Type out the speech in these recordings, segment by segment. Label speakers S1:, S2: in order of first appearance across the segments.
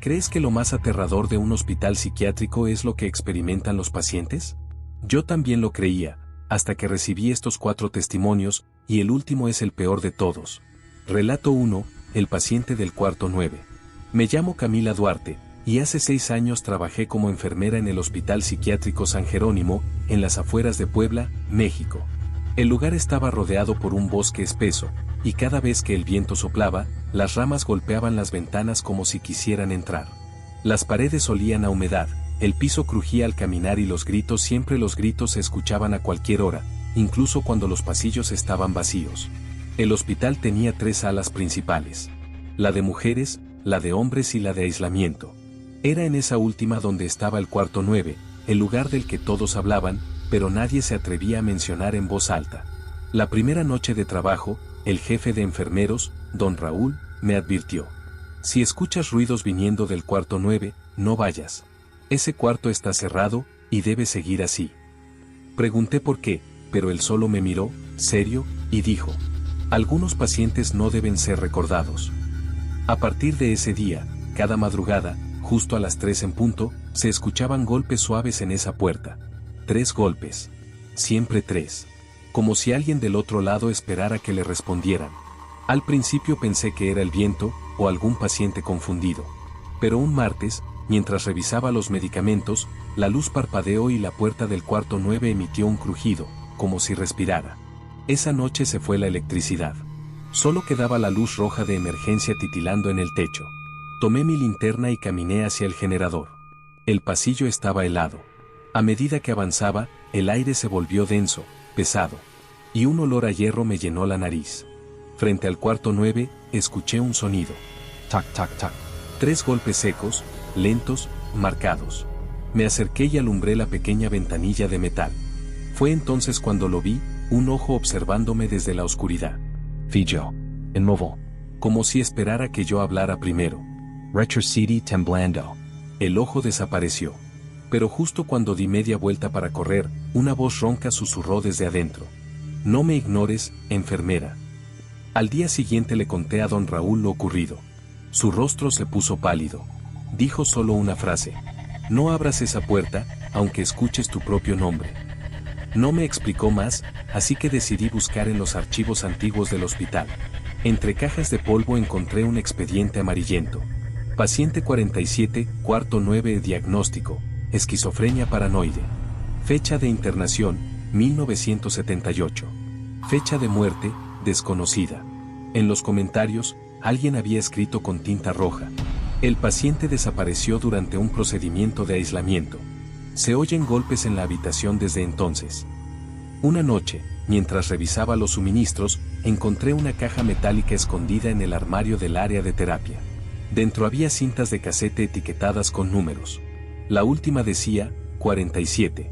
S1: ¿Crees que lo más aterrador de un hospital psiquiátrico es lo que experimentan los pacientes? Yo también lo creía, hasta que recibí estos 4 testimonios, y el último es el peor de todos. Relato 1, el paciente del cuarto 9. Me llamo Camila Duarte, y hace 6 años trabajé como enfermera en el Hospital Psiquiátrico San Jerónimo, en las afueras de Puebla, México. El lugar estaba rodeado por un bosque espeso, y cada vez que el viento soplaba, las ramas golpeaban las ventanas como si quisieran entrar. Las paredes olían a humedad, el piso crujía al caminar y los gritos se escuchaban a cualquier hora, incluso cuando los pasillos estaban vacíos. El hospital tenía 3 salas principales: la de mujeres, la de hombres y la de aislamiento. Era en esa última donde estaba el cuarto 9, el lugar del que todos hablaban, pero nadie se atrevía a mencionar en voz alta. La primera noche de trabajo, el jefe de enfermeros, don Raúl, me advirtió: si escuchas ruidos viniendo del cuarto 9, no vayas. Ese cuarto está cerrado, y debe seguir así. Pregunté por qué, pero él solo me miró, serio, y dijo: algunos pacientes no deben ser recordados. A partir de ese día, cada madrugada, justo a las 3 en punto, se escuchaban golpes suaves en esa puerta. 3 golpes. Siempre 3. Como si alguien del otro lado esperara que le respondieran. Al principio pensé que era el viento, o algún paciente confundido. Pero un martes, mientras revisaba los medicamentos, la luz parpadeó y la puerta del cuarto 9 emitió un crujido, como si respirara. Esa noche se fue la electricidad. Solo quedaba la luz roja de emergencia titilando en el techo. Tomé mi linterna y caminé hacia el generador. El pasillo estaba helado. A medida que avanzaba, el aire se volvió denso, pesado. Y un olor a hierro me llenó la nariz. Frente al cuarto 9, escuché un sonido. Tac, tac, tac. 3 golpes secos, lentos, marcados. Me acerqué y alumbré la pequeña ventanilla de metal. Fue entonces cuando lo vi, un ojo observándome desde la oscuridad.
S2: Fijo. Inmóvil.
S1: Como si esperara que yo hablara primero.
S2: Retrocedí temblando.
S1: El ojo desapareció. Pero justo cuando di media vuelta para correr, una voz ronca susurró desde adentro: no me ignores, enfermera. Al día siguiente le conté a don Raúl lo ocurrido. Su rostro se puso pálido. Dijo solo una frase: no abras esa puerta, aunque escuches tu propio nombre. No me explicó más, así que decidí buscar en los archivos antiguos del hospital. Entre cajas de polvo encontré un expediente amarillento. Paciente 47, cuarto 9, diagnóstico: esquizofrenia paranoide. Fecha de internación: 1978. Fecha de muerte: desconocida. En los comentarios, alguien había escrito con tinta roja: el paciente desapareció durante un procedimiento de aislamiento. Se oyen golpes en la habitación desde entonces. Una noche, mientras revisaba los suministros, encontré una caja metálica escondida en el armario del área de terapia. Dentro había cintas de casete etiquetadas con números. La última decía 47.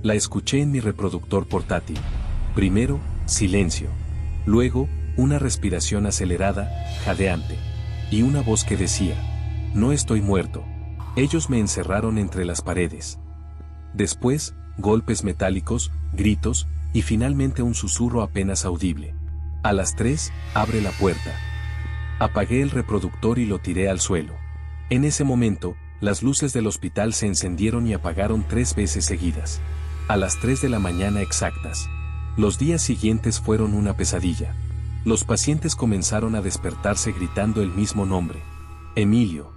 S1: La escuché en mi reproductor portátil. Primero, silencio. Luego, una respiración acelerada, jadeante. Y una voz que decía: no estoy muerto. Ellos me encerraron entre las paredes. Después, golpes metálicos, gritos, y finalmente un susurro apenas audible. A las 3, abre la puerta. Apagué el reproductor y lo tiré al suelo. En ese momento, las luces del hospital se encendieron y apagaron 3 veces seguidas. A las 3 de la mañana exactas. Los días siguientes fueron una pesadilla. Los pacientes comenzaron a despertarse gritando el mismo nombre: Emilio.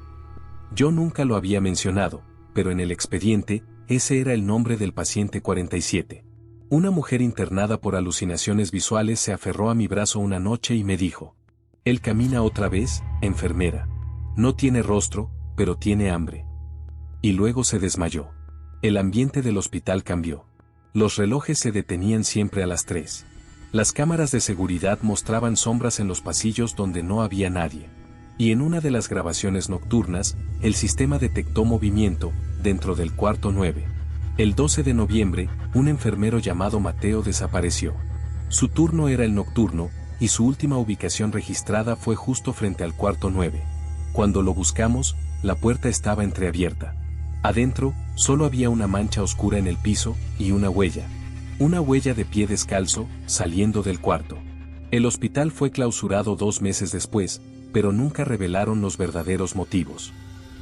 S1: Yo nunca lo había mencionado, pero en el expediente, ese era el nombre del paciente 47. Una mujer internada por alucinaciones visuales se aferró a mi brazo una noche y me dijo: él camina otra vez, enfermera. No tiene rostro, pero tiene hambre. Y luego se desmayó. El ambiente del hospital cambió. Los relojes se detenían siempre a las 3. Las cámaras de seguridad mostraban sombras en los pasillos donde no había nadie. Y en una de las grabaciones nocturnas, el sistema detectó movimiento dentro del cuarto 9. El 12 de noviembre, un enfermero llamado Mateo desapareció. Su turno era el nocturno, y su última ubicación registrada fue justo frente al cuarto 9. Cuando lo buscamos, la puerta estaba entreabierta. Adentro, solo había una mancha oscura en el piso, y una huella. Una huella de pie descalzo, saliendo del cuarto. El hospital fue clausurado 2 meses después, pero nunca revelaron los verdaderos motivos.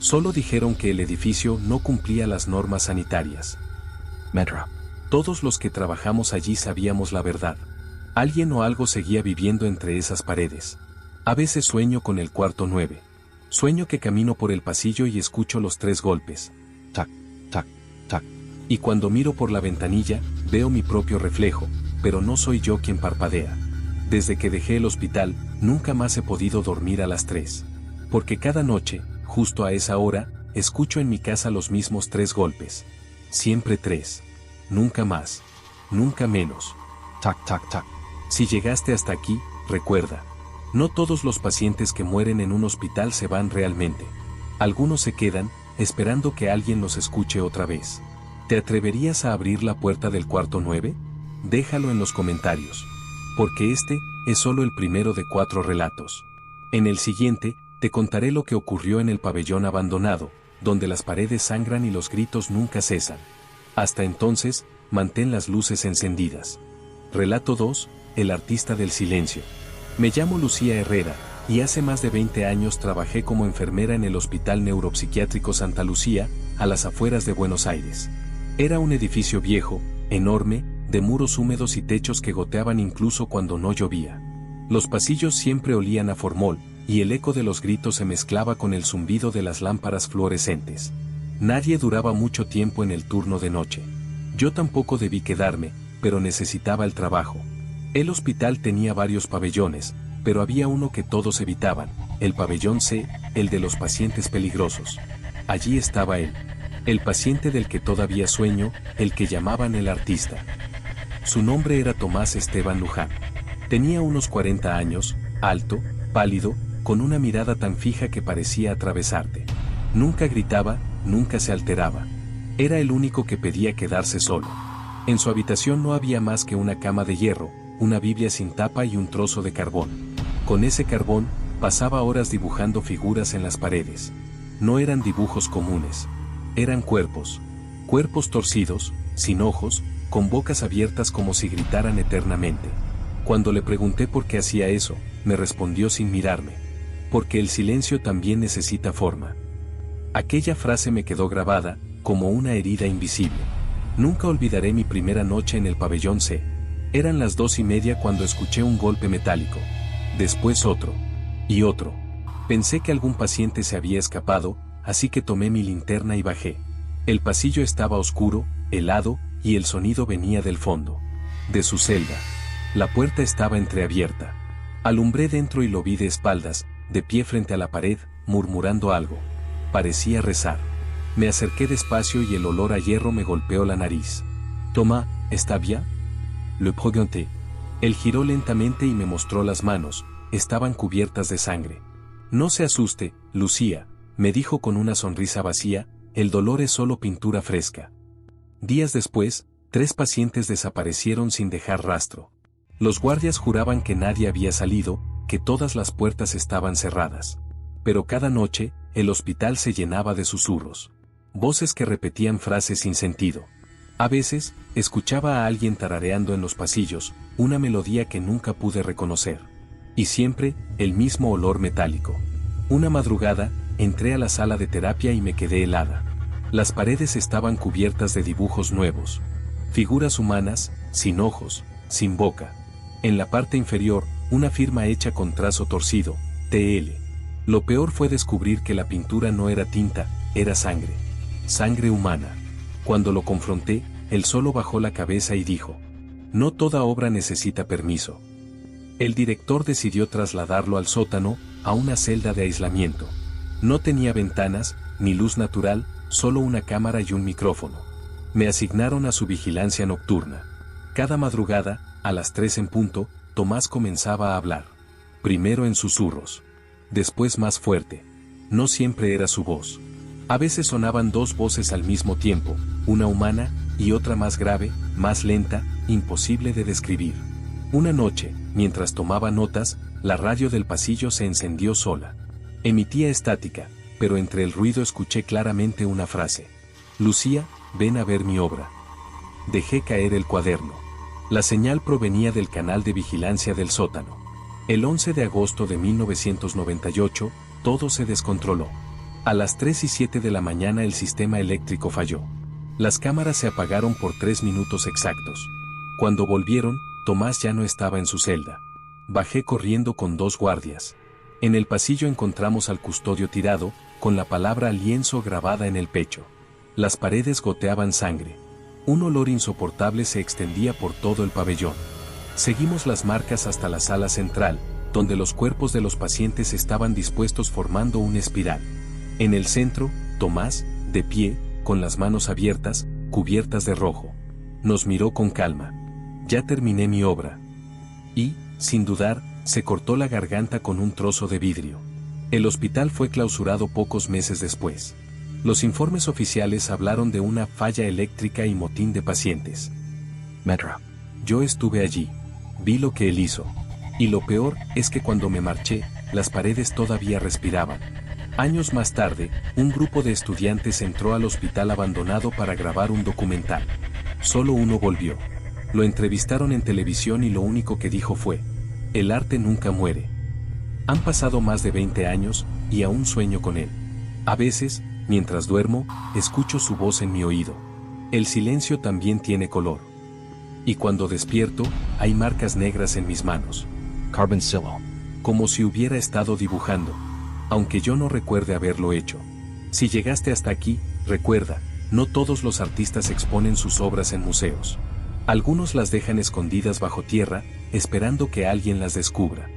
S1: Solo dijeron que el edificio no cumplía las normas sanitarias.
S2: Metro.
S1: Todos los que trabajamos allí sabíamos la verdad. Alguien o algo seguía viviendo entre esas paredes. A veces sueño con el cuarto 9. Sueño que camino por el pasillo y escucho los 3 golpes.
S2: Tac, tac, tac.
S1: Y cuando miro por la ventanilla, veo mi propio reflejo, pero no soy yo quien parpadea. Desde que dejé el hospital, nunca más he podido dormir a las 3. Porque cada noche, justo a esa hora, escucho en mi casa los mismos 3 golpes. Siempre 3. Nunca más. Nunca menos.
S2: Tac, tac, tac.
S1: Si llegaste hasta aquí, recuerda. No todos los pacientes que mueren en un hospital se van realmente. Algunos se quedan, esperando que alguien los escuche otra vez. ¿Te atreverías a abrir la puerta del cuarto 9? Déjalo en los comentarios. Porque este es solo el primero de 4 relatos. En el siguiente, te contaré lo que ocurrió en el pabellón abandonado, donde las paredes sangran y los gritos nunca cesan. Hasta entonces, mantén las luces encendidas. Relato 2, el artista del silencio. Me llamo Lucía Herrera, y hace más de 20 años trabajé como enfermera en el Hospital Neuropsiquiátrico Santa Lucía, a las afueras de Buenos Aires. Era un edificio viejo, enorme, de muros húmedos y techos que goteaban incluso cuando no llovía. Los pasillos siempre olían a formol, y el eco de los gritos se mezclaba con el zumbido de las lámparas fluorescentes. Nadie duraba mucho tiempo en el turno de noche. Yo tampoco debí quedarme, pero necesitaba el trabajo. El hospital tenía varios pabellones, pero había uno que todos evitaban, el pabellón C, el de los pacientes peligrosos. Allí estaba él. El paciente del que todavía sueño, el que llamaban el artista. Su nombre era Tomás Esteban Luján. Tenía unos 40 años, alto, pálido, con una mirada tan fija que parecía atravesarte. Nunca gritaba, nunca se alteraba. Era el único que pedía quedarse solo. En su habitación no había más que una cama de hierro, una Biblia sin tapa y un trozo de carbón. Con ese carbón, pasaba horas dibujando figuras en las paredes. No eran dibujos comunes. Eran cuerpos. Cuerpos torcidos, sin ojos, con bocas abiertas como si gritaran eternamente. Cuando le pregunté por qué hacía eso, me respondió sin mirarme. Porque el silencio también necesita forma. Aquella frase me quedó grabada, como una herida invisible. Nunca olvidaré mi primera noche en el pabellón C. Eran las 2:30 cuando escuché un golpe metálico. Después otro. Y otro. Pensé que algún paciente se había escapado, así que tomé mi linterna y bajé. El pasillo estaba oscuro, helado, y el sonido venía del fondo. De su celda. La puerta estaba entreabierta. Alumbré dentro y lo vi de espaldas, de pie frente a la pared, murmurando algo. Parecía rezar. Me acerqué despacio y el olor a hierro me golpeó la nariz. «Thomas, ¿está bien?» Le pregunté. Él giró lentamente y me mostró las manos, estaban cubiertas de sangre. «No se asuste, Lucía», me dijo con una sonrisa vacía, «el dolor es solo pintura fresca». Días después, 3 pacientes desaparecieron sin dejar rastro. Los guardias juraban que nadie había salido, que todas las puertas estaban cerradas. Pero cada noche, el hospital se llenaba de susurros. Voces que repetían frases sin sentido. A veces, escuchaba a alguien tarareando en los pasillos, una melodía que nunca pude reconocer. Y siempre, el mismo olor metálico. Una madrugada, entré a la sala de terapia y me quedé helada. Las paredes estaban cubiertas de dibujos nuevos. Figuras humanas, sin ojos, sin boca. En la parte inferior, una firma hecha con trazo torcido, TL. Lo peor fue descubrir que la pintura no era tinta, era sangre. Sangre humana. Cuando lo confronté, él solo bajó la cabeza y dijo: «No toda obra necesita permiso». El director decidió trasladarlo al sótano, a una celda de aislamiento. No tenía ventanas, ni luz natural, solo una cámara y un micrófono. Me asignaron a su vigilancia nocturna. Cada madrugada, a las 3 en punto, Tomás comenzaba a hablar. Primero en susurros. Después más fuerte. No siempre era su voz. A veces sonaban 2 voces al mismo tiempo, una humana, y otra más grave, más lenta, imposible de describir. Una noche, mientras tomaba notas, la radio del pasillo se encendió sola. Emitía estática, pero entre el ruido escuché claramente una frase. «Lucía, ven a ver mi obra». Dejé caer el cuaderno. La señal provenía del canal de vigilancia del sótano. El 11 de agosto de 1998, todo se descontroló. A las 3:07 de la mañana el sistema eléctrico falló. Las cámaras se apagaron por 3 minutos exactos. Cuando volvieron, Tomás ya no estaba en su celda. Bajé corriendo con 2 guardias. En el pasillo encontramos al custodio tirado, con la palabra lienzo grabada en el pecho. Las paredes goteaban sangre. Un olor insoportable se extendía por todo el pabellón. Seguimos las marcas hasta la sala central, donde los cuerpos de los pacientes estaban dispuestos formando una espiral. En el centro, Tomás, de pie, con las manos abiertas, cubiertas de rojo. Nos miró con calma. Ya terminé mi obra. Y, sin dudar, se cortó la garganta con un trozo de vidrio. El hospital fue clausurado pocos meses después. Los informes oficiales hablaron de una falla eléctrica y motín de pacientes.
S2: Metro.
S1: Yo estuve allí. Vi lo que él hizo. Y lo peor es que cuando me marché, las paredes todavía respiraban. Años más tarde, un grupo de estudiantes entró al hospital abandonado para grabar un documental. Solo uno volvió. Lo entrevistaron en televisión y lo único que dijo fue: el arte nunca muere. Han pasado más de 20 años, y aún sueño con él. A veces, mientras duermo, escucho su voz en mi oído. El silencio también tiene color. Y cuando despierto, hay marcas negras en mis manos.
S2: Carbon Silo.
S1: Como si hubiera estado dibujando. Aunque yo no recuerde haberlo hecho. Si llegaste hasta aquí, recuerda, no todos los artistas exponen sus obras en museos. Algunos las dejan escondidas bajo tierra, esperando que alguien las descubra.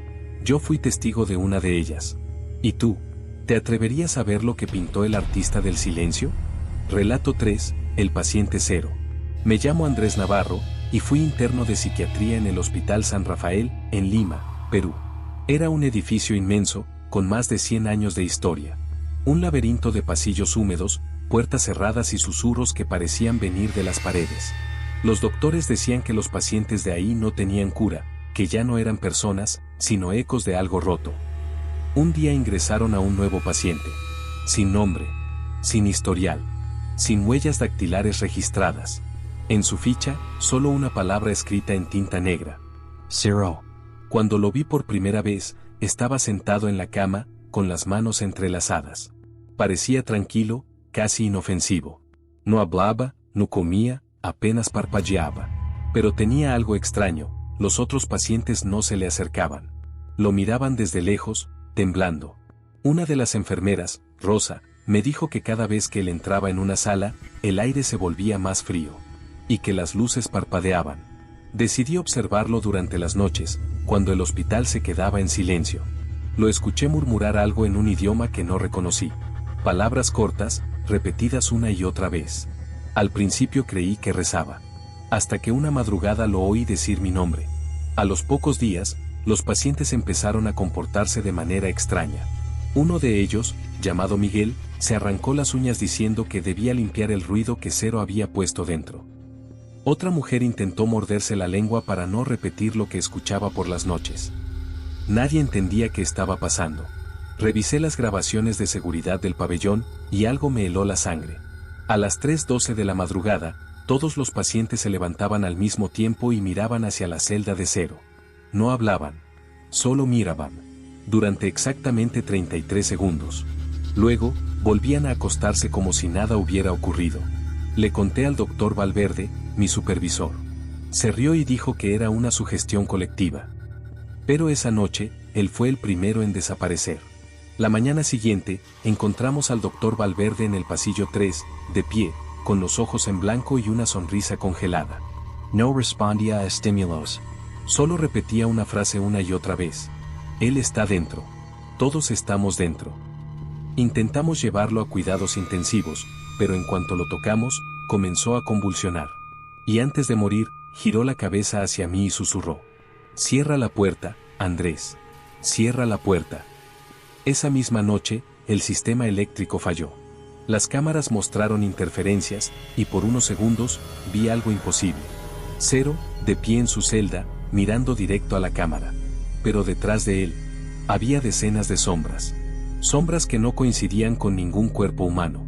S1: Yo fui testigo de una de ellas. ¿Y tú? ¿Te atreverías a ver lo que pintó el artista del silencio? Relato 3, el paciente cero. Me llamo Andrés Navarro, y fui interno de psiquiatría en el Hospital San Rafael, en Lima, Perú. Era un edificio inmenso, con más de 100 años de historia. Un laberinto de pasillos húmedos, puertas cerradas y susurros que parecían venir de las paredes. Los doctores decían que los pacientes de ahí no tenían cura, que ya no eran personas, sino ecos de algo roto. Un día ingresaron a un nuevo paciente. Sin nombre, sin historial, sin huellas dactilares registradas. En su ficha, solo una palabra escrita en tinta negra.
S2: Zero.
S1: Cuando lo vi por primera vez, estaba sentado en la cama, con las manos entrelazadas. Parecía tranquilo, casi inofensivo. No hablaba, no comía, apenas parpadeaba. Pero tenía algo extraño, los otros pacientes no se le acercaban. Lo miraban desde lejos, temblando. Una de las enfermeras, Rosa, me dijo que cada vez que él entraba en una sala, el aire se volvía más frío. Y que las luces parpadeaban. Decidí observarlo durante las noches, cuando el hospital se quedaba en silencio. Lo escuché murmurar algo en un idioma que no reconocí. Palabras cortas, repetidas una y otra vez. Al principio creí que rezaba. Hasta que una madrugada lo oí decir mi nombre. A los pocos días, los pacientes empezaron a comportarse de manera extraña. Uno de ellos, llamado Miguel, se arrancó las uñas diciendo que debía limpiar el ruido que Cero había puesto dentro. Otra mujer intentó morderse la lengua para no repetir lo que escuchaba por las noches. Nadie entendía qué estaba pasando. Revisé las grabaciones de seguridad del pabellón, y algo me heló la sangre. A las 3:12 de la madrugada, todos los pacientes se levantaban al mismo tiempo y miraban hacia la celda de Cero. No hablaban. Solo miraban. Durante exactamente 33 segundos. Luego, volvían a acostarse como si nada hubiera ocurrido. Le conté al doctor Valverde, mi supervisor. Se rió y dijo que era una sugestión colectiva. Pero esa noche, él fue el primero en desaparecer. La mañana siguiente, encontramos al doctor Valverde en el pasillo 3, de pie, con los ojos en blanco y una sonrisa congelada.
S2: No respondía a estímulos.
S1: Solo repetía una frase una y otra vez. Él está dentro. Todos estamos dentro. Intentamos llevarlo a cuidados intensivos, pero en cuanto lo tocamos, comenzó a convulsionar. Y antes de morir, giró la cabeza hacia mí y susurró: «Cierra la puerta, Andrés. Cierra la puerta». Esa misma noche, el sistema eléctrico falló. Las cámaras mostraron interferencias, y por unos segundos, vi algo imposible. Cero, de pie en su celda, mirando directo a la cámara. Pero detrás de él, había decenas de sombras. Sombras que no coincidían con ningún cuerpo humano.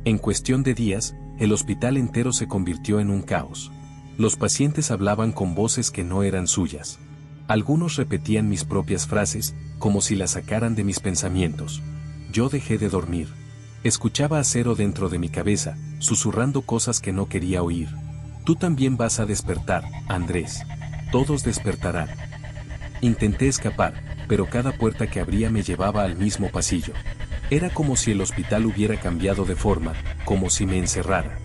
S1: En cuestión de días, el hospital entero se convirtió en un caos. Los pacientes hablaban con voces que no eran suyas. Algunos repetían mis propias frases, como si las sacaran de mis pensamientos. Yo dejé de dormir. Escuchaba a Zero dentro de mi cabeza, susurrando cosas que no quería oír. Tú también vas a despertar, Andrés. Todos despertarán. Intenté escapar, pero cada puerta que abría me llevaba al mismo pasillo. Era como si el hospital hubiera cambiado de forma, como si me encerrara.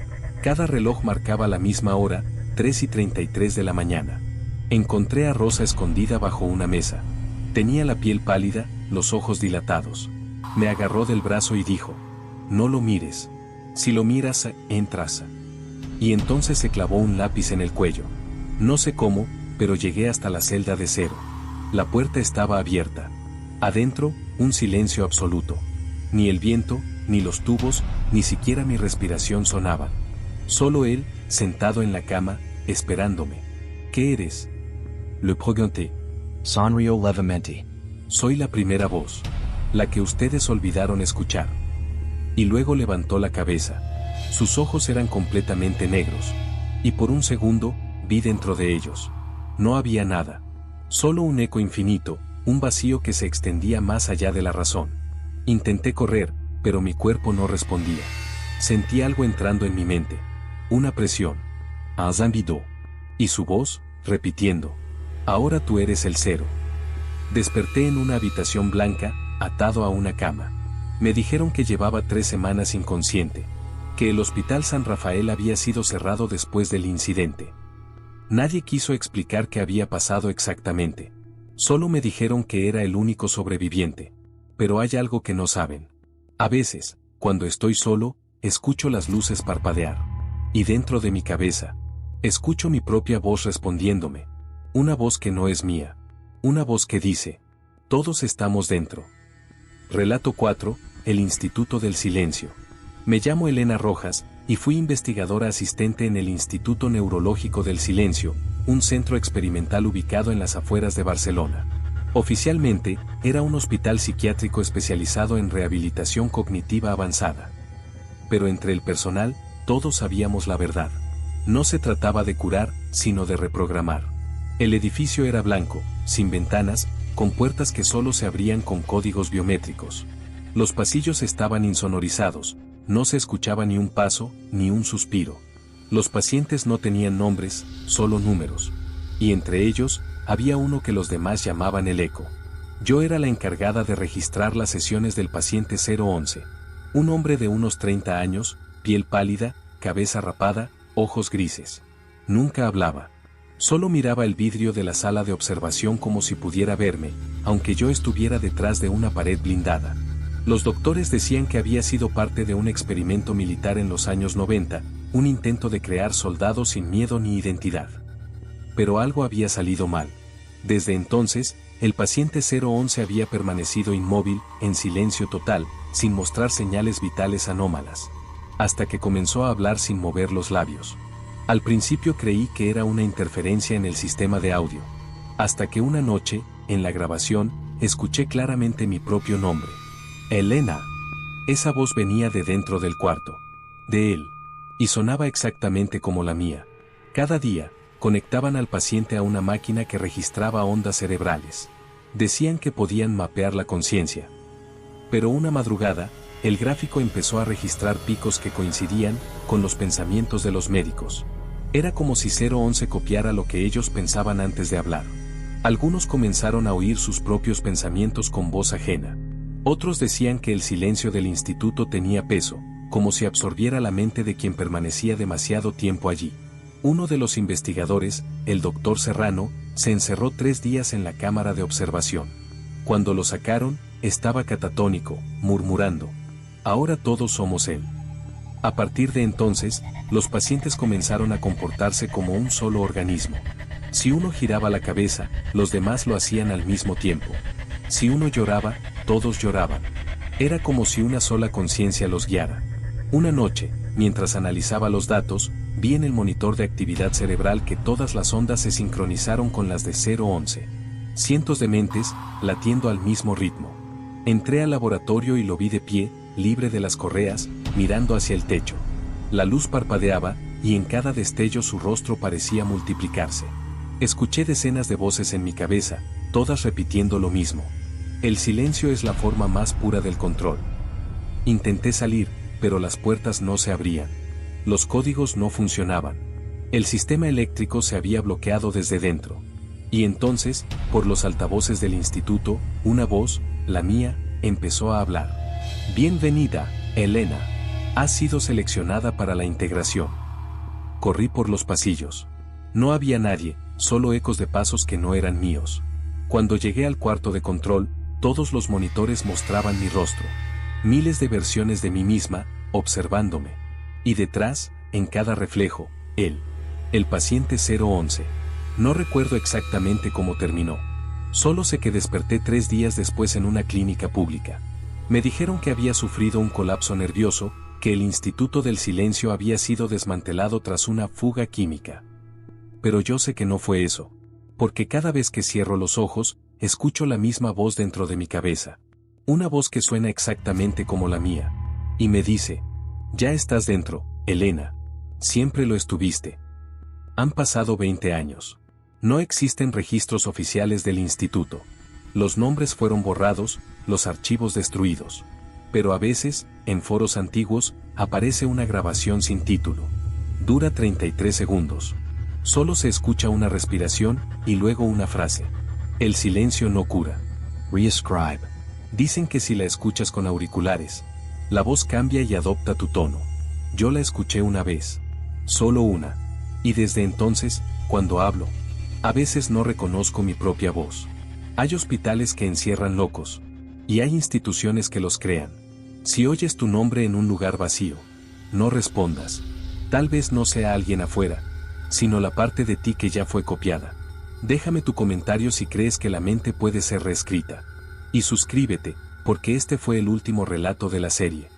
S1: Cada reloj marcaba la misma hora, 3:33 de la mañana. Encontré a Rosa escondida bajo una mesa. Tenía la piel pálida, los ojos dilatados. Me agarró del brazo y dijo: no lo mires. Si lo miras, entras. Y entonces se clavó un lápiz en el cuello. No sé cómo, pero llegué hasta la celda de Zero. La puerta estaba abierta. Adentro, un silencio absoluto. Ni el viento, ni los tubos, ni siquiera mi respiración sonaban. Solo él, sentado en la cama, esperándome. ¿Qué eres? Le pregunté.
S2: Sanrio Levamenti.
S1: Soy la primera voz. La que ustedes olvidaron escuchar. Y luego levantó la cabeza. Sus ojos eran completamente negros. Y por un segundo, vi dentro de ellos. No había nada. Solo un eco infinito, un vacío que se extendía más allá de la razón. Intenté correr, pero mi cuerpo no respondía. Sentí algo entrando en mi mente. Una presión. Un zambido. Y su voz, repitiendo. Ahora tú eres el Zero. Desperté en una habitación blanca, atado a una cama. Me dijeron que llevaba 3 semanas inconsciente. Que el Hospital San Rafael había sido cerrado después del incidente. Nadie quiso explicar qué había pasado exactamente. Solo me dijeron que era el único sobreviviente. Pero hay algo que no saben. A veces, cuando estoy solo, escucho las luces parpadear. Y dentro de mi cabeza, escucho mi propia voz respondiéndome. Una voz que no es mía. Una voz que dice: todos estamos dentro. Relato 4, el Instituto del Silencio. Me llamo Elena Rojas, y fui investigadora asistente en el Instituto Neurológico del Silencio, un centro experimental ubicado en las afueras de Barcelona. Oficialmente, era un hospital psiquiátrico especializado en rehabilitación cognitiva avanzada. Pero entre el personal, todos sabíamos la verdad. No se trataba de curar, sino de reprogramar. El edificio era blanco, sin ventanas, con puertas que solo se abrían con códigos biométricos. Los pasillos estaban insonorizados, no se escuchaba ni un paso, ni un suspiro. Los pacientes no tenían nombres, solo números. Y entre ellos, había uno que los demás llamaban el eco. Yo era la encargada de registrar las sesiones del paciente 011. Un hombre de unos 30 años, piel pálida, cabeza rapada, ojos grises. Nunca hablaba. Solo miraba el vidrio de la sala de observación como si pudiera verme, aunque yo estuviera detrás de una pared blindada. Los doctores decían que había sido parte de un experimento militar en los años 90, un intento de crear soldados sin miedo ni identidad. Pero algo había salido mal. Desde entonces, el paciente 011 había permanecido inmóvil, en silencio total, sin mostrar señales vitales anómalas. Hasta que comenzó a hablar sin mover los labios. Al principio creí que era una interferencia en el sistema de audio. Hasta que una noche, en la grabación, escuché claramente mi propio nombre. Elena. Esa voz venía de dentro del cuarto. De él. Y sonaba exactamente como la mía. Cada día, conectaban al paciente a una máquina que registraba ondas cerebrales. Decían que podían mapear la conciencia. Pero una madrugada, el gráfico empezó a registrar picos que coincidían con los pensamientos de los médicos. Era como si 011 copiara lo que ellos pensaban antes de hablar. Algunos comenzaron a oír sus propios pensamientos con voz ajena. Otros decían que el silencio del instituto tenía peso, como si absorbiera la mente de quien permanecía demasiado tiempo allí. Uno de los investigadores, el doctor Serrano, se encerró 3 días en la cámara de observación. Cuando lo sacaron, estaba catatónico, murmurando: ahora todos somos él. A partir de entonces, los pacientes comenzaron a comportarse como un solo organismo. Si uno giraba la cabeza, los demás lo hacían al mismo tiempo. Si uno lloraba, todos lloraban. Era como si una sola conciencia los guiara. Una noche, mientras analizaba los datos, vi en el monitor de actividad cerebral que todas las ondas se sincronizaron con las de 011. Cientos de mentes, latiendo al mismo ritmo. Entré al laboratorio y lo vi de pie, libre de las correas, mirando hacia el techo. La luz parpadeaba, y en cada destello su rostro parecía multiplicarse. Escuché decenas de voces en mi cabeza, todas repitiendo lo mismo. El silencio es la forma más pura del control. Intenté salir, pero las puertas no se abrían. Los códigos no funcionaban. El sistema eléctrico se había bloqueado desde dentro. Y entonces, por los altavoces del instituto, una voz, la mía, empezó a hablar. Bienvenida, Elena. Has sido seleccionada para la integración. Corrí por los pasillos. No había nadie, solo ecos de pasos que no eran míos. Cuando llegué al cuarto de control, todos los monitores mostraban mi rostro. Miles de versiones de mí misma, observándome. Y detrás, en cada reflejo, él. El paciente 011. No recuerdo exactamente cómo terminó. Solo sé que desperté 3 días después en una clínica pública. Me dijeron que había sufrido un colapso nervioso, que el Instituto del Silencio había sido desmantelado tras una fuga química. Pero yo sé que no fue eso. Porque cada vez que cierro los ojos, escucho la misma voz dentro de mi cabeza. Una voz que suena exactamente como la mía. Y me dice, ya estás dentro, Elena. Siempre lo estuviste. Han pasado 20 años. No existen registros oficiales del instituto. Los nombres fueron borrados, los archivos destruidos. Pero a veces, en foros antiguos, aparece una grabación sin título. Dura 33 segundos. Solo se escucha una respiración, y luego una frase. El silencio no cura.
S2: Reascribe.
S1: Dicen que si la escuchas con auriculares, la voz cambia y adopta tu tono. Yo la escuché una vez. Solo una. Y desde entonces, cuando hablo, a veces no reconozco mi propia voz. Hay hospitales que encierran locos. Y hay instituciones que los crean. Si oyes tu nombre en un lugar vacío, no respondas. Tal vez no sea alguien afuera, sino la parte de ti que ya fue copiada. Déjame tu comentario si crees que la mente puede ser reescrita. Y suscríbete, porque este fue el último relato de la serie.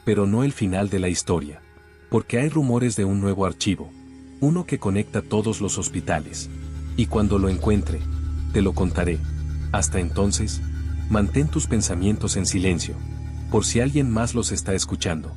S1: Pero no el final de la historia. Porque hay rumores de un nuevo archivo. Uno que conecta todos los hospitales. Y cuando lo encuentre, te lo contaré. Hasta entonces, mantén tus pensamientos en silencio. Por si alguien más los está escuchando.